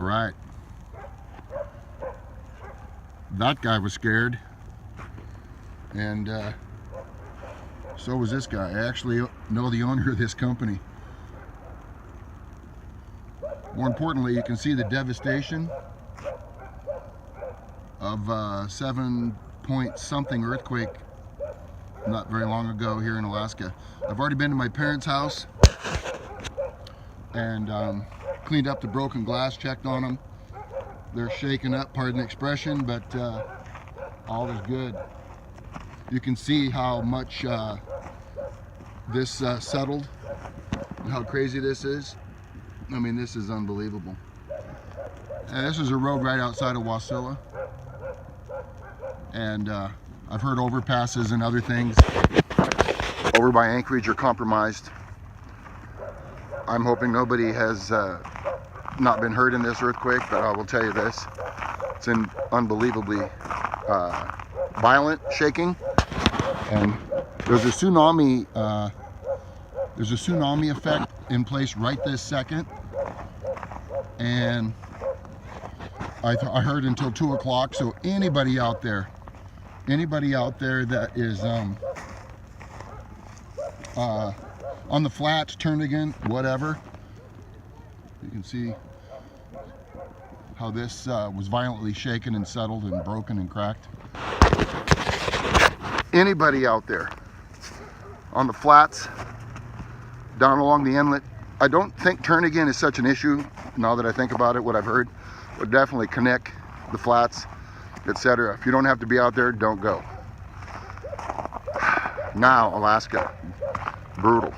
Right. That guy was scared. And so was this guy. I actually know the owner of this company. More importantly, you can see the devastation of 7 point something earthquake not very long ago here in Alaska. I've already been to my parents' house and cleaned up the broken glass, checked on them. They're shaken up, pardon the expression, but all is good. You can see how much this settled and how crazy this is. I mean, this is unbelievable. And this is a road right outside of Wasilla. And I've heard overpasses and other things over by Anchorage are compromised. I'm hoping nobody has not been hurt in this earthquake, but I will tell you this. It's an unbelievably violent shaking. And there's a tsunami effect in place right this second. And I heard until 2 o'clock. So anybody out there that is on the flats, Turnagain, whatever, you can see how this was violently shaken and settled and broken and cracked. Anybody out there on the flats, down along the inlet, I don't think Turnagain is such an issue now that I think about it, what I've heard. Would definitely connect the flats, etc. If you don't have to be out there, don't go. Now, Alaska, brutal.